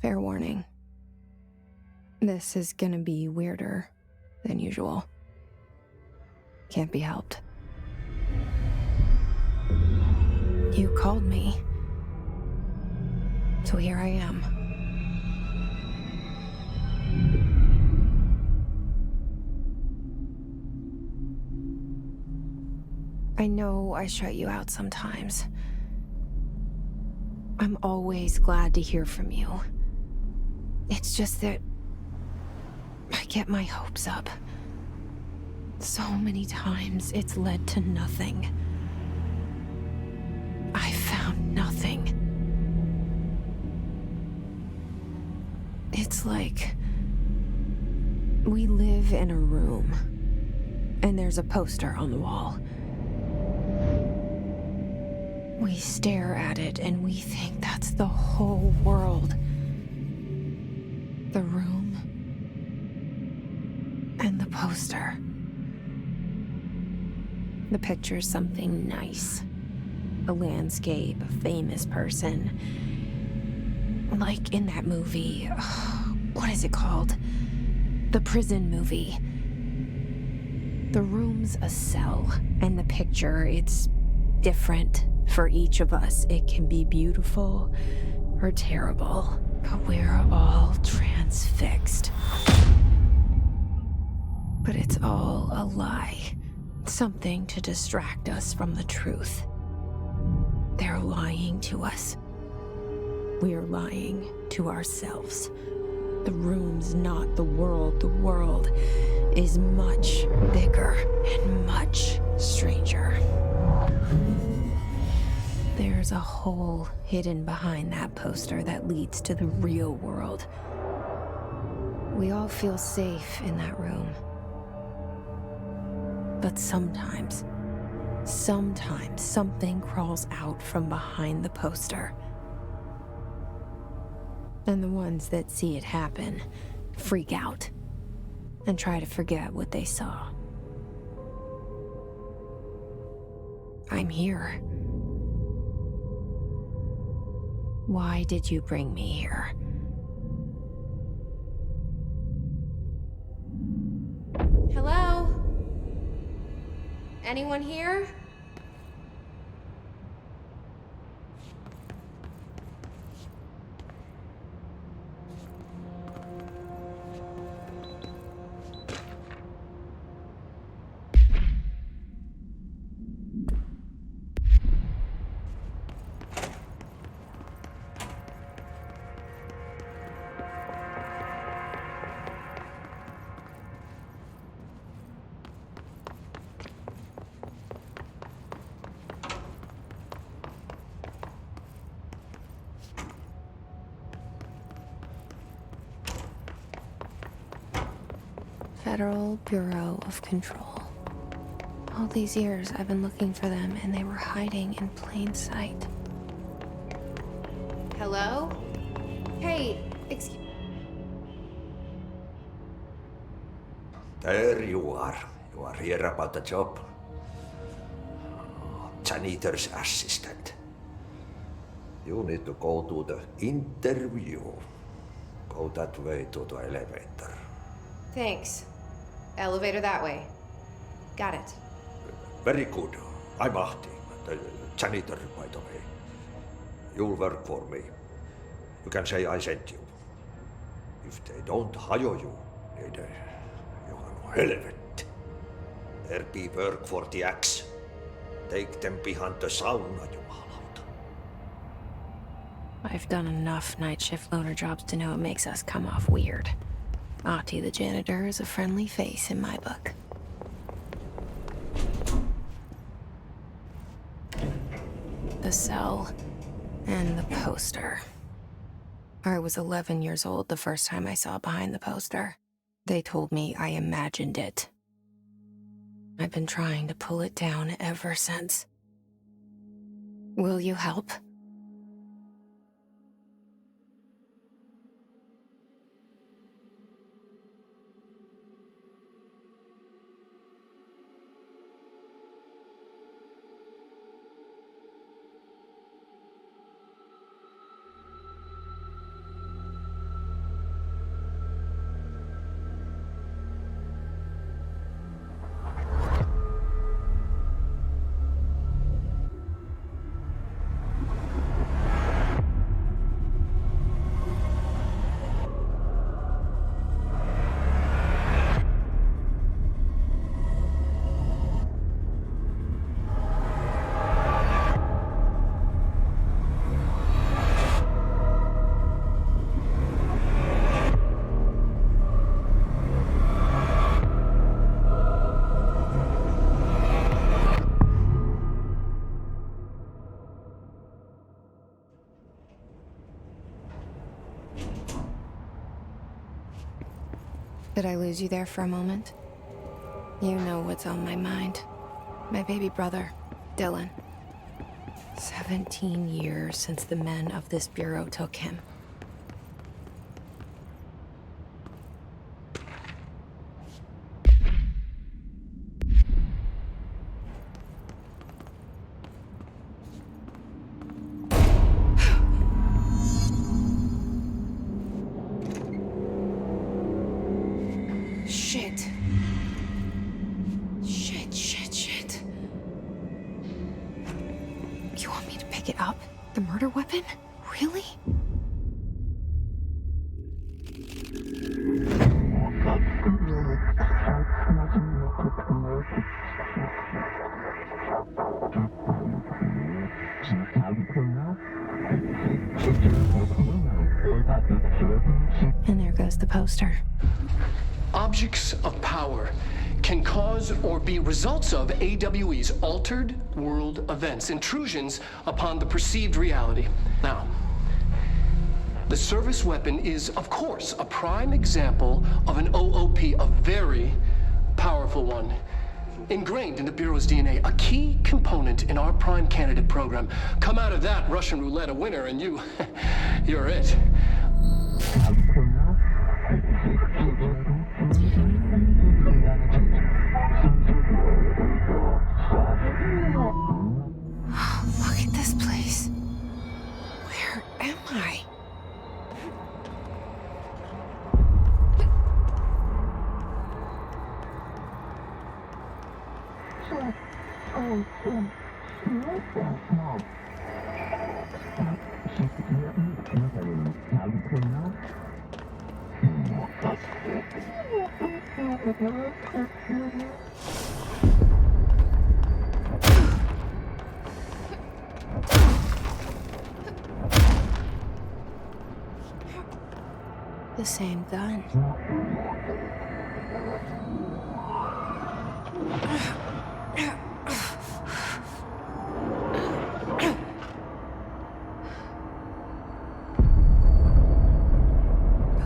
Fair warning. This is gonna be weirder than usual. Can't be helped. You called me. So here I am. I know I shut you out sometimes. I'm always glad to hear from you. It's just that I get my hopes up. So many times it's led to nothing. I found nothing. It's like we live in a room, and there's a poster on the wall. We stare at it and we think that's the whole world. The room and the poster. The picture's something nice. A landscape, a famous person. Like in that movie, what is it called? The prison movie. The room's a cell, and the picture, it's different for each of us. It can be beautiful or terrible, but we're all transfixed. But it's all a lie. Something to distract us from the truth. They're lying to us. We're lying to ourselves. The room's not the world. The world is much bigger and much stranger. There's a hole hidden behind that poster that leads to the real world. We all feel safe in that room. But sometimes something crawls out from behind the poster. And the ones that see it happen freak out and try to forget what they saw. I'm here. Why did you bring me here? Hello? Anyone here? Federal Bureau of Control. All these years I've been looking for them, and they were hiding in plain sight. Hello? Hey, excuse... There you are. You are here about the job. Janitor's assistant. You need to go to the interview. Go that way to the elevator. Thanks. Elevator that way. Got it. Very good. I'm Ahti, the janitor, by the way. You'll work for me. You can say I sent you. If they don't hire you, niin Johan helvet. There be work for the axe. Take them behind the sauna, jumalauta. I've done enough night shift loner jobs to know it makes us come off weird. Ahti the janitor is a friendly face in my book. The cell and the poster. I was 11 years old the first time I saw behind the poster. They told me I imagined it. I've been trying to pull it down ever since. Will you help? Did I lose you there for a moment? You know what's on my mind. My baby brother, Dylan. 17 years since the men of this bureau took him. Shit. Shit. You want me to pick it up? The murder weapon? Really? And there goes the poster. Objects of power can cause or be results of AWE's altered world events, intrusions upon the perceived reality. Now, the service weapon is, of course, a prime example of an OOP, a very powerful one, ingrained in the Bureau's DNA, a key component in our prime candidate program. Come out of that Russian roulette a winner and you're it. Look at this place. Where am I? The same gun.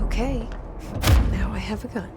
Okay, now I have a gun.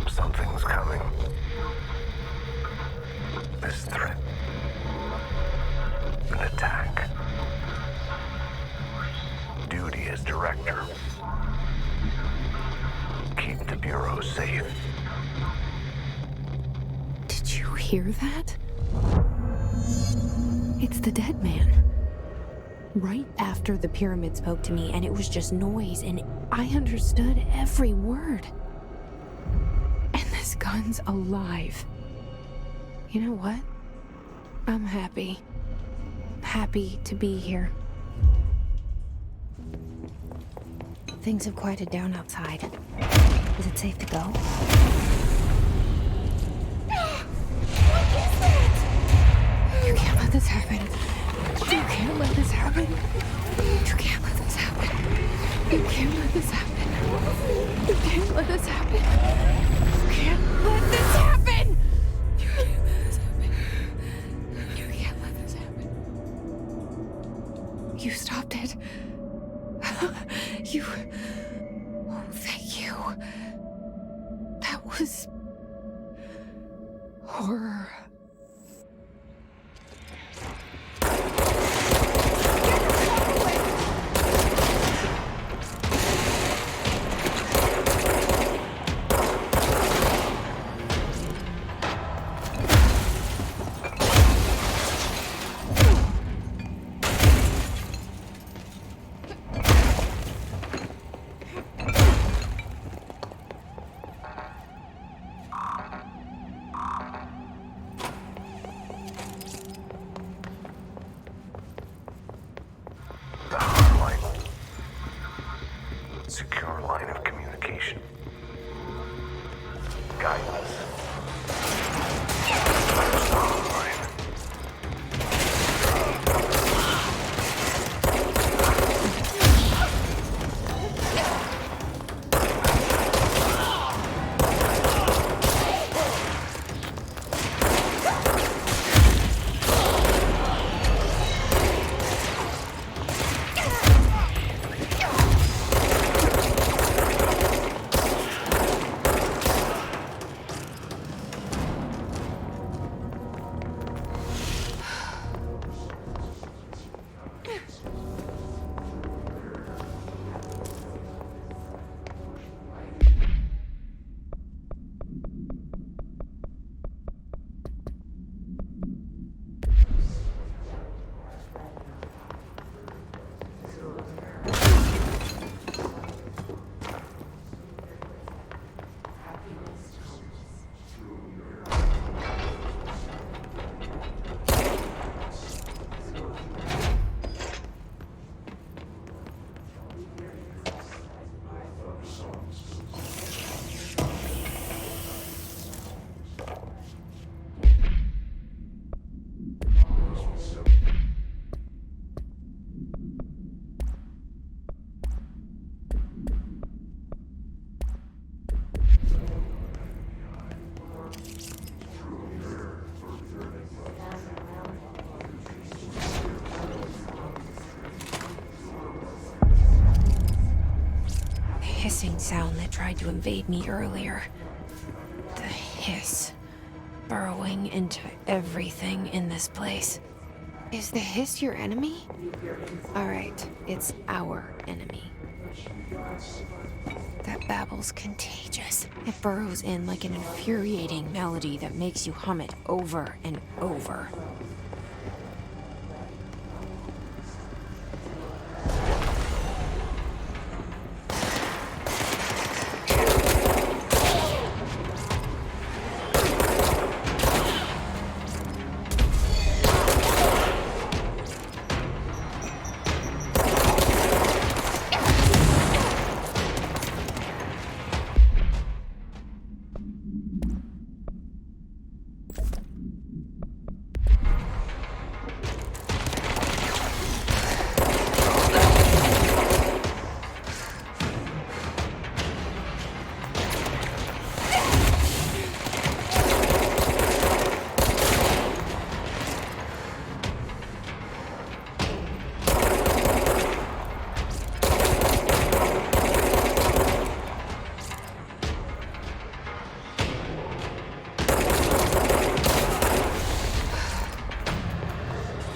Something's coming. This threat. An attack. Duty as director. Keep the Bureau safe. Did you hear that? It's the dead man. Right after the pyramid spoke to me, and it was just noise, and I understood every word. And this gun's alive. You know what? I'm happy. Happy to be here. Things have quieted down outside. Is it safe to go? What is that? You can't let this happen. You can't let this happen. You can't let this happen. You can't let this happen. You can't let this happen. You can't let this happen. You can't let this happen. horror. The hotline. Secure line of communication. Guidance. Hotline. Hissing sound that tried to invade me earlier. The hiss, burrowing into everything in this place. Is the hiss your enemy? Alright, it's our enemy. That babble's contagious. It burrows in like an infuriating melody that makes you hum it over and over.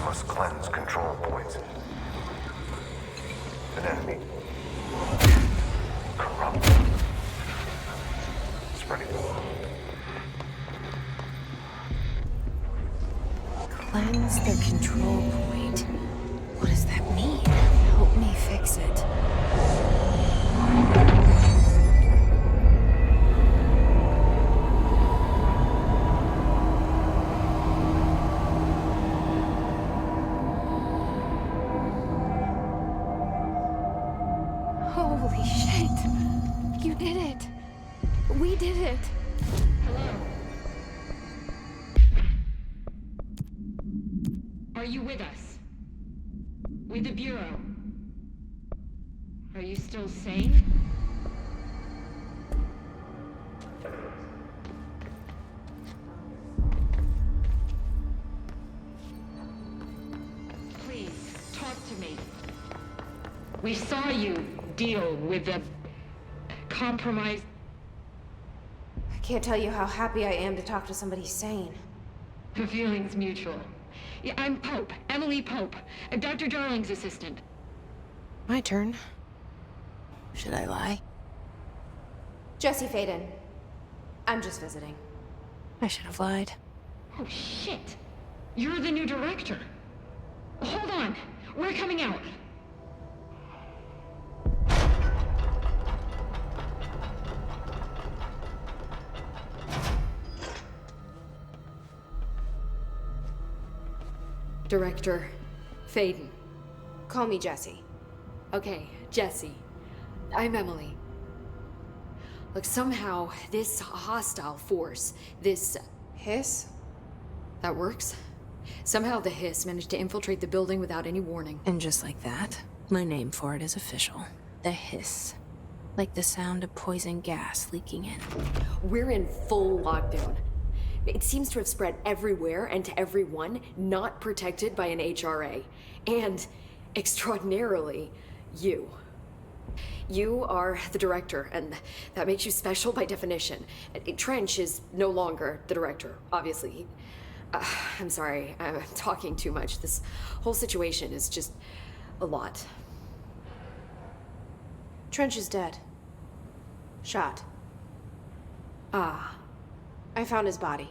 Must cleanse control points. An enemy. Corrupt. Spreading. Cleanse the control point. What does that mean? Help me fix it. Holy shit! You did it! We did it! Are you with us? With the Bureau? Are you still sane? Please, talk to me. We saw you deal with the compromised... Can't tell you how happy I am to talk to somebody sane. The feeling's mutual. Yeah, I'm Pope, Emily Pope, Dr. Darling's assistant. My turn. Should I lie? Jesse Faden. I'm just visiting. I should have lied. Oh, shit. You're the new director. Hold on. We're coming out. Director Faden. Call me Jesse. Okay, Jesse. I'm Emily. Look, somehow this hostile force, this... Hiss? that works? Somehow the Hiss managed to infiltrate the building without any warning. And just like that, my name for it is official. The hiss. Like the sound of poison gas leaking in. We're in full lockdown. It seems to have spread everywhere and to everyone not protected by an HRA. And, extraordinarily, you. You are the director, and that makes you special by definition. Trench is no longer the director, obviously. I'm sorry, I'm talking too much. This whole situation is just a lot. Trench is dead. Shot. Ah. I found his body.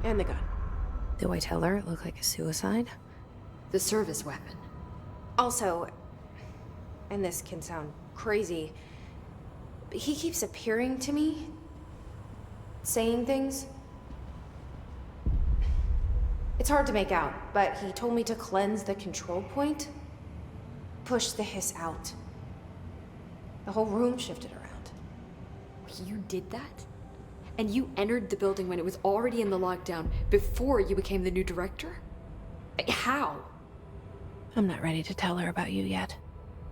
And the gun. Do I tell her it looked like a suicide? The service weapon. Also, and this can sound crazy, but he keeps appearing to me, saying things. It's hard to make out, but he told me to cleanse the control point, push the hiss out. The whole room shifted around. You did that? And you entered the building when it was already in the lockdown before you became the new director? How? I'm not ready to tell her about you yet.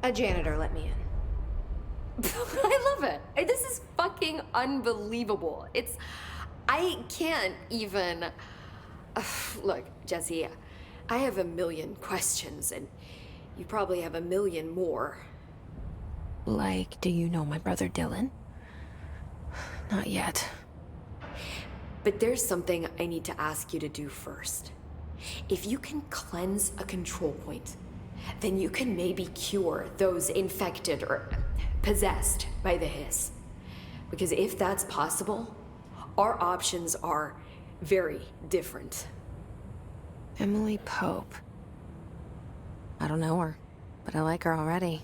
A janitor let me in. I love it. This is fucking unbelievable. I can't even... Look, Jesse, I have a million questions, and you probably have a million more. Like, do you know my brother Dylan? Not yet. But there's something I need to ask you to do first. If you can cleanse a control point, then you can maybe cure those infected or possessed by the hiss. Because if that's possible, our options are very different. Emily Pope. I don't know her, but I like her already.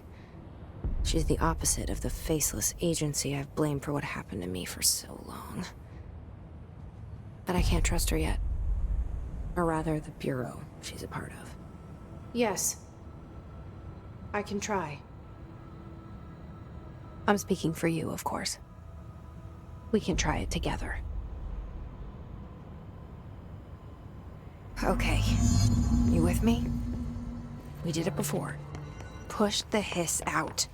She's the opposite of the faceless agency I've blamed for what happened to me for so long. But I can't trust her yet. Or rather, the Bureau she's a part of. Yes. I can try. I'm speaking for you, of course. We can try it together. Okay. You with me? We did it before. Push the hiss out.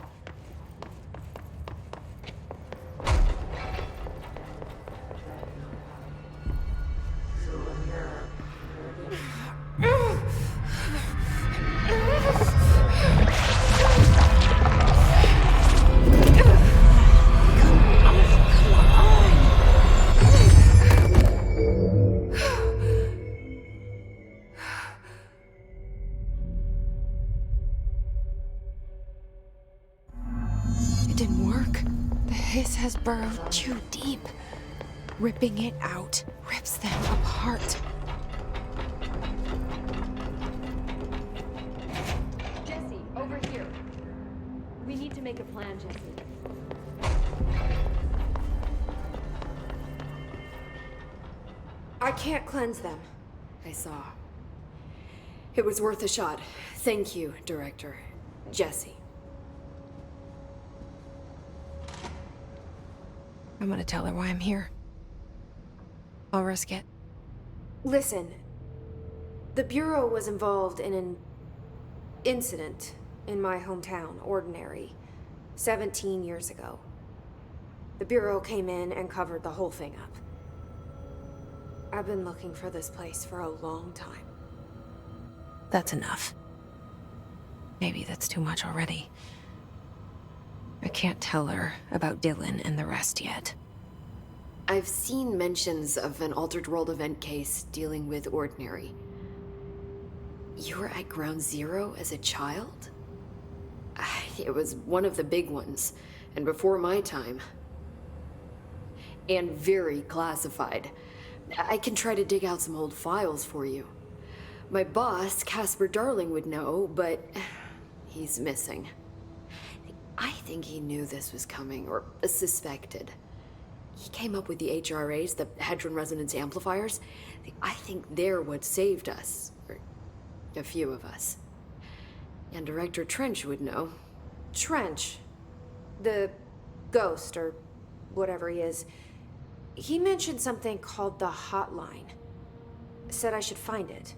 Has burrowed too deep. Ripping it out rips them apart. Jesse, over here. We need to make a plan, Jesse. I can't cleanse them. I saw. It was worth a shot. Thank you, Director. Jesse. I'm gonna tell her why I'm here. I'll risk it. Listen, the Bureau was involved in an incident in my hometown, Ordinary, 17 years ago. The Bureau came in and covered the whole thing up. I've been looking for this place for a long time. That's enough. Maybe that's too much already. I I can't tell her about Dylan and the rest yet. I've seen mentions of an Altered World event case dealing with Ordinary. You were at Ground Zero as a child? It was one of the big ones, and before my time. And very classified. I can try to dig out some old files for you. My boss, Casper Darling, would know, but he's missing. I think he knew this was coming, or suspected. He came up with the HRAs, the Hadron Resonance Amplifiers. I think they're what saved us. Or a few of us. And Director Trench would know. Trench. The ghost, or whatever he is. He mentioned something called the Hotline. Said I should find it.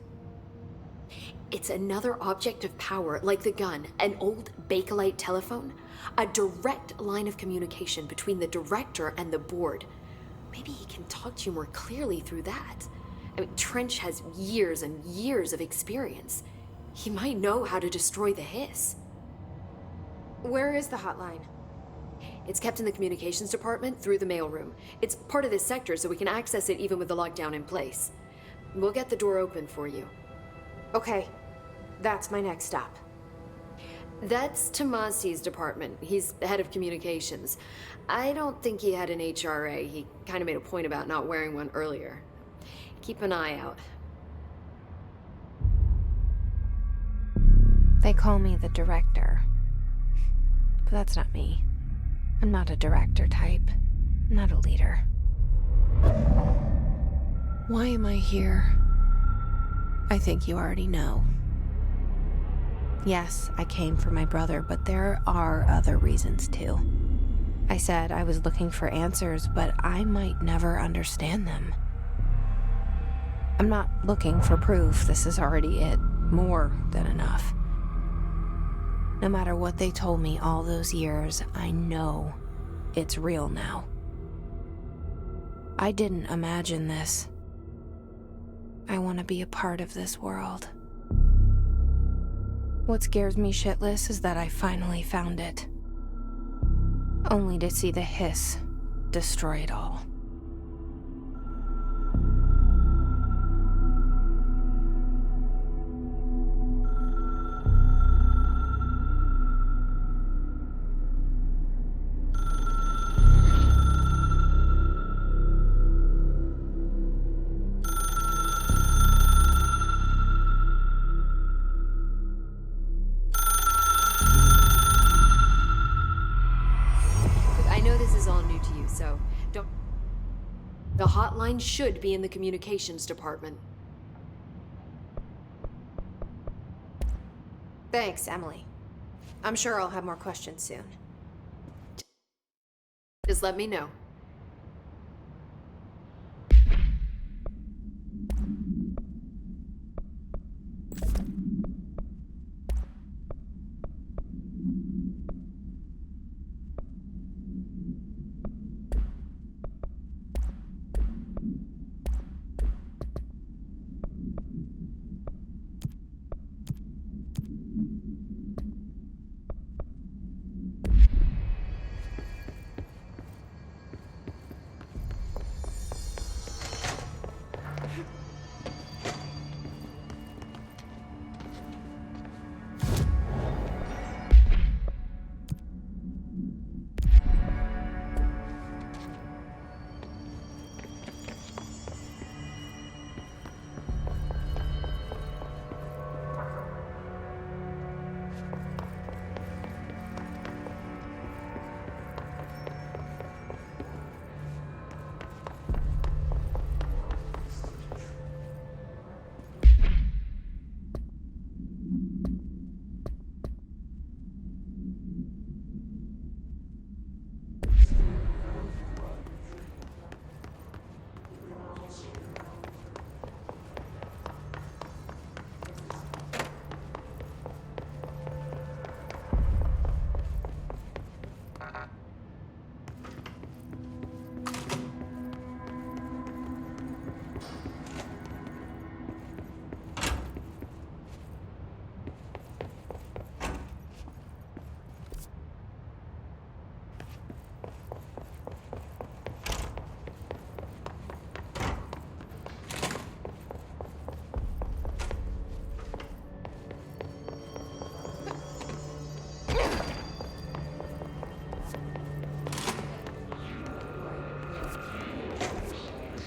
It's another object of power, like the gun, an old Bakelite telephone. A direct line of communication between the director and the board. Maybe he can talk to you more clearly through that. I mean, Trench has years and years of experience. He might know how to destroy the Hiss. Where is the hotline? It's kept in the communications department through the mailroom. It's part of this sector, so we can access it even with the lockdown in place. We'll get the door open for you. Okay, that's my next stop. That's Tomasi's department. He's head of communications. I don't think he had an HRA. He kind of made a point about not wearing one earlier. Keep an eye out. They call me the director. But that's not me. I'm not a director type. I'm not a leader. Why am I here? I think you already know. Yes, I came for my brother, but there are other reasons too. I said I was looking for answers, but I might never understand them. I'm not looking for proof. This is already it. More than enough. No matter what they told me all those years, I know it's real now. I didn't imagine this. I want to be a part of this world. What scares me shitless is that I finally found it. Only to see the Hiss destroy it all. The hotline should be in the communications department. Thanks, Emily. I'm sure I'll have more questions soon. Just let me know.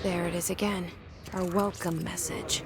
There it is again. Our welcome message.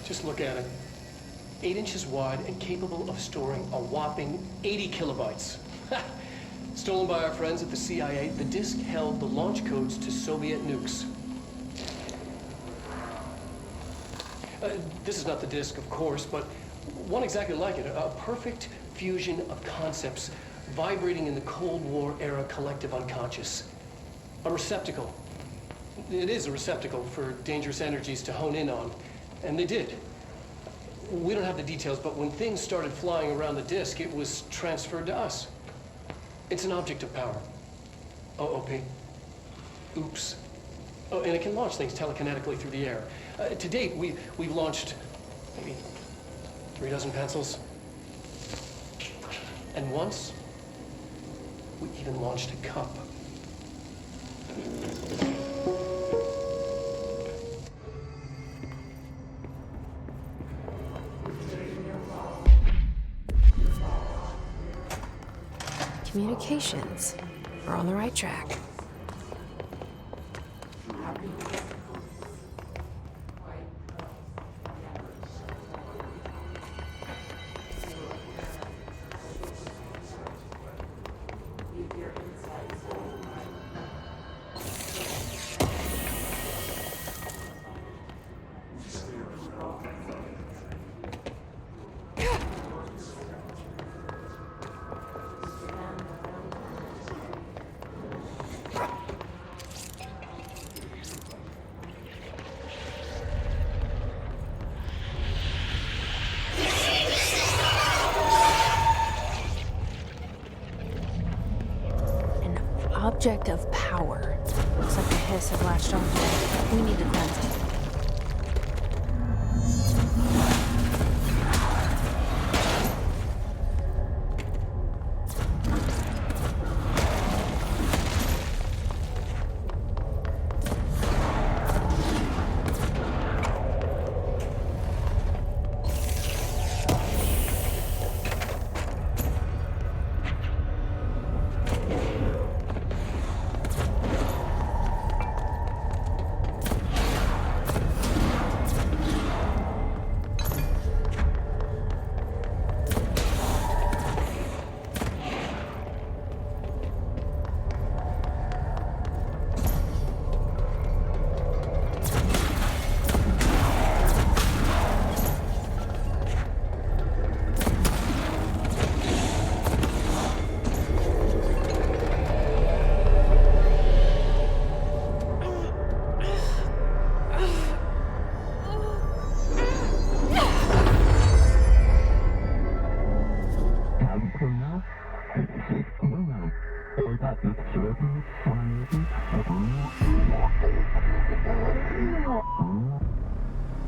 Just look at it. 8 inches wide and capable of storing a whopping 80 kilobytes. Stolen by our friends at the CIA, the disk held the launch codes to Soviet nukes. This is not the disk, of course, but one exactly like it. A perfect fusion of concepts vibrating in the Cold War era collective unconscious. A receptacle. It is a receptacle for dangerous energies to hone in on. And they did. We don't have the details, but when things started flying around the disk, it was transferred to us. It's an object of power. OP. Oops. Oh, and it can launch things telekinetically through the air. To date, we've launched maybe 3 dozen pencils. And once, we even launched a cup. Communications. We're on the right track. object of power. Looks like the hiss has latched onto it. We need to cleanse it.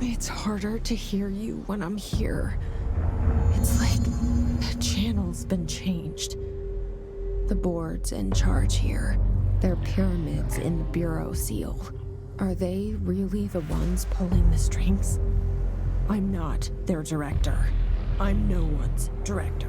It's harder to hear you when I'm here. It's like the channel's been changed. The board's in charge here. They're pyramids in the Bureau seal. Are they really the ones pulling the strings? I'm not their director. I'm no one's director.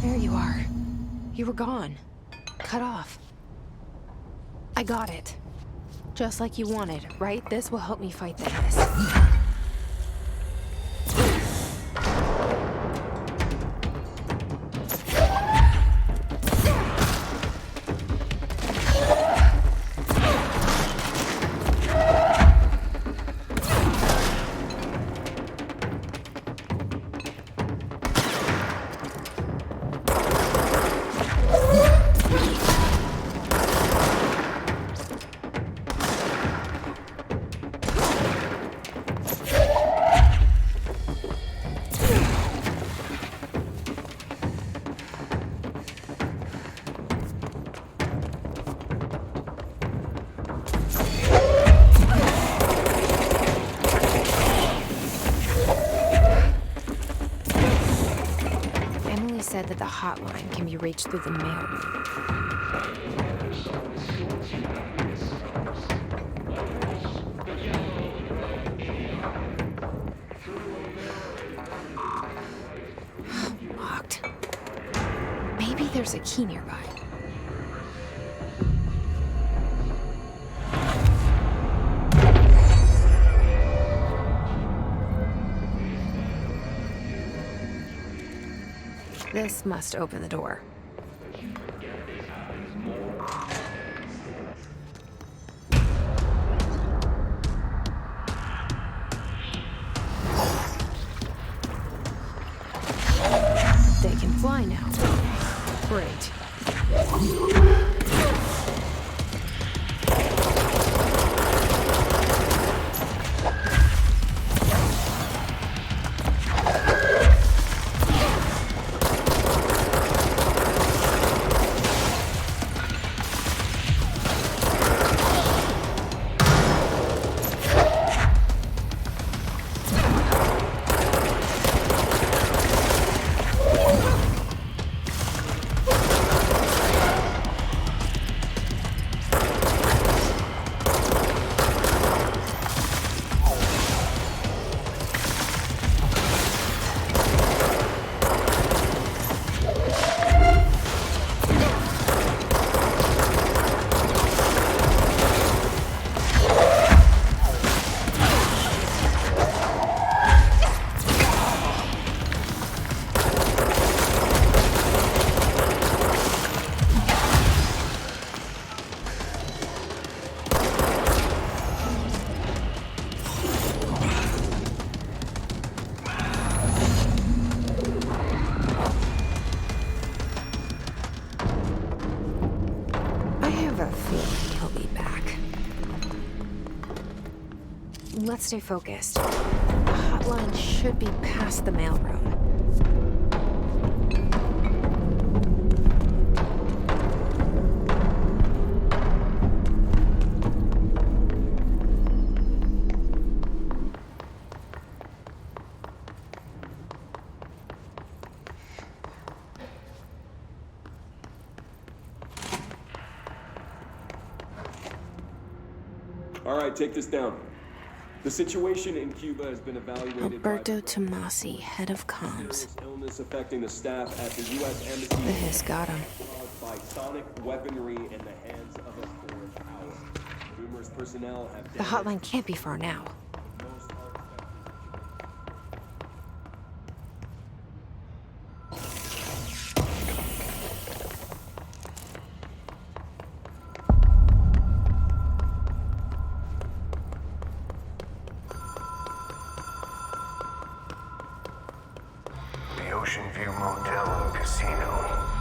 There you are. You were gone. Cut off. I got it. Just like you wanted, right? This will help me fight the hiss. Said that the hotline can be reached through the mail room. Locked. Maybe there's a key nearby. This must open the door. I have a feeling he'll be back. Let's stay focused. The hotline should be past the mailroom. All right, take this down. The situation in Cuba has been evaluated Alberto by Tomasi, head of comms. serious illness affecting the staff at the U.S. Embassy The Hiss got him. caused by sonic weaponry in the hands of a foreign power. Numerous personnel have The hotline can't be far now. most are expected. The Ocean View Motel and Casino.